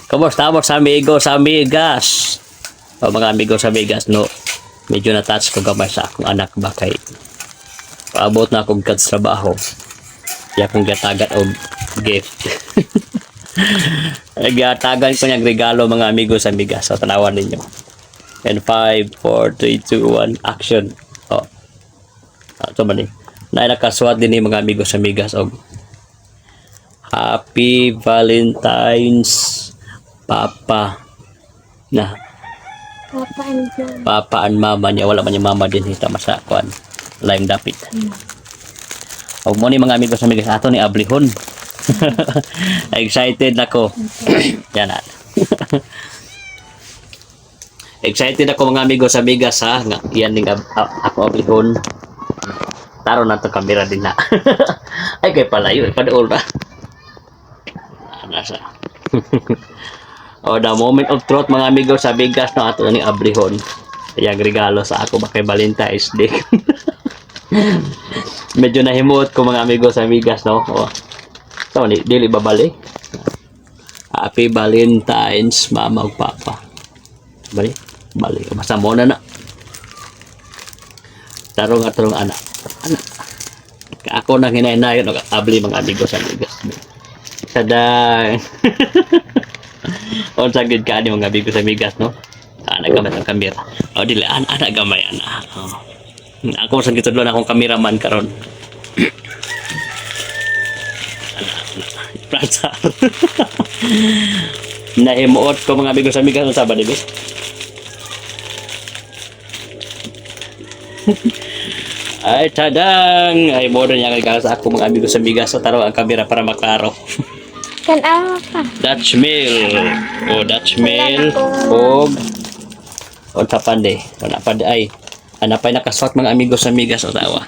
Kumusta mo sa amigos, amigas? O mga amigos, amigas, no? Medyo na-touch ko gamay sa akong anak ba kay paabot na akong kads trabaho. Kaya akong gatagat o gift. Gatagan ko niyang regalo mga amigos, amigas. So, tanawan ninyo. And 5, 4, 3, 2, 1, action. O. Ito man eh. Na nakaswat din mga amigos, amigas. O. Happy Valentine's Papa na Papa and Mama niya. Wala man yung mama din hita masakuan laing dapit. O mo ni mga amigos ato ni ablihon. Excited ako. Yan na. Excited ako mga amigos amigas ha nga yan ning ako ablihon. Taro na to kamera din na. Ay kay palayo padaol na. Nasa. O the moment of truth mga amigos sa bigas no ato ni ablihon. Yang regalo sa ako ba kay Valentine's Day. Medyo nahimuot ko mga amigos sa bigas no. O. So ni dili babali. Happy Valentine's Mama ug Papa. Bali, bali basta mo na na. Tarong anak. Anak. Ako nang hinay-hinayon abli mga amigos sa bigas. Taday. On sagid ka ni mga amigos sa bigas no. Ana gamay ang kamera. O dili ana gamay ana. Ako sa gitudlo na akong kameraman karon. Prasa. Nahimuot ko mga amigos sa bigas sa Sabado bis. Ay tadang ay mo niya kay sa ako mga amigos sa bigas sa taro ang kamera para maklaro. Kan apa? Dutch Mill. Oh, Dutch Mill. Og tapande. Wala pa ay. Ana pa nakaswat mga amigos amigas o tawa.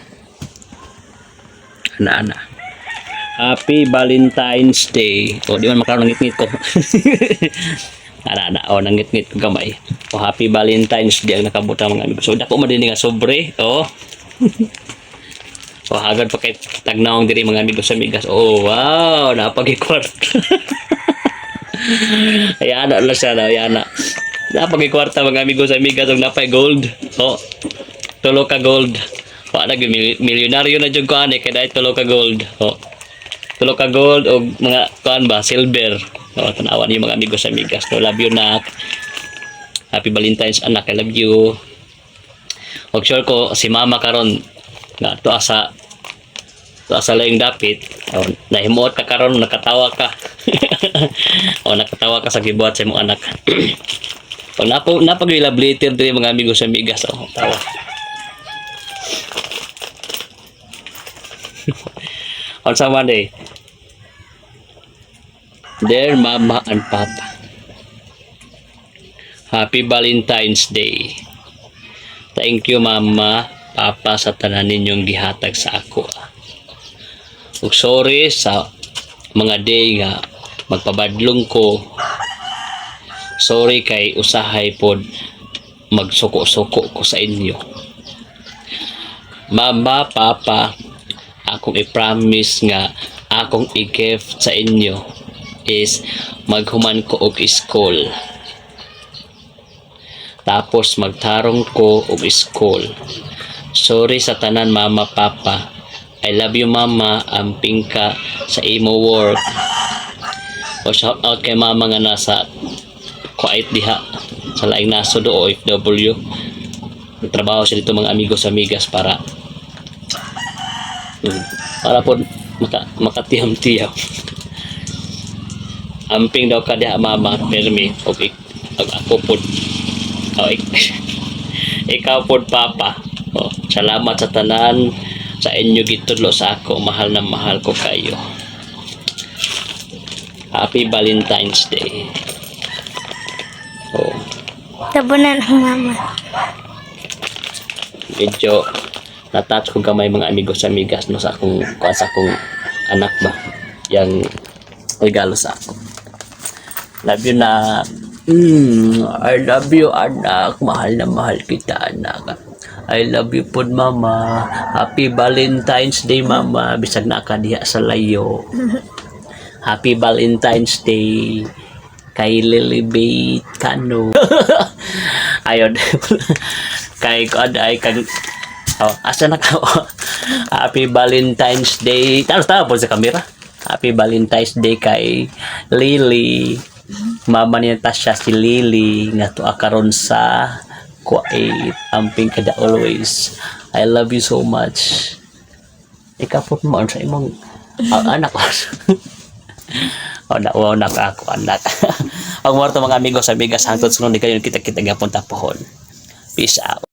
Ana. Happy Valentine's Day. O di man makaroon ng ngit-ngit ko. Ana. O nangit-ngit ko gamay. O Happy Valentine's Day ang nakabuta mga amigos. So dako madini nga sobre. O. O hagad pa kay tagnaong diri mga amigos amigas. Oh wow, napagikwarta. Ayan na siya na, ayan na. Napagikwarta mga amigos amigas og napay gold. Oh. Tulo ka gold. O nag milyonaryo na jud ko ani kay dai tulo ka gold. Oh. Tulo ka gold og mga kuan ba silver. Oh, tanawan niyo mga amigos amigas. No, love you nak. Happy Valentine's anak, I love you. Og sure ko si mama karon nga to asa laing dapit nahimuot ka karon nakatawa ka. O nakatawa ka sa gibuhat sa imong anak. O napag-elaborated diri mga amigos amigas o tawa. On sa Monday dear Mama and Papa, Happy Valentine's Day. Thank you Mama, Papa sa tanan ninyong gihatag sa ako. Ug sorry sa mga day nga magpabadlong ko. Sorry kay usahay pod magsuko-suko ko sa inyo. Mama, Papa, akong i-promise nga akong i-gift sa inyo is maghuman ko og school. Tapos magtarong ko og school. Sorry sa tanan Mama, Papa. I love you Mama. Amping ka sa imo work. O shout out kay Mama nga nasa Kuwait diha sa laing nasod o OFW. Nagtrabaho siya dito mga amigos amigas para po makatiyam-tiyam. Amping daw ka diha Mama permi og ako pod ikaw pod Papa. O, salamat sa tanan sa inyo gitudlo sa ako. Mahal na mahal ko kayo. Happy Valentine's Day. Oh. Tabunan ng mama. Medyo natouch ko gamay mga amigos amigas no sa akong anak ba yang regalo sa ako. Love you na. I love you anak. Mahal na mahal kita anak. I love you po Mama. Happy Valentine's Day Mama. Bisag na ka diha sa layo. Happy Valentine's Day kay Lilibet Cano. Ayun. Kay Kod ay kag asa na ka? Happy Valentine's Day. Tawa po sa camera. Happy Valentine's Day kay Lily. Mama niya Tasha si Lily nga tuwa karon sa Kuwait. Amping kada always. I love you so much. Ikapot mo sa imong anak ko. Anak ako, anak. Ang mga amigos, amigas, hangtod sunod di kayo kita-kita gapon tapuhon. Peace out.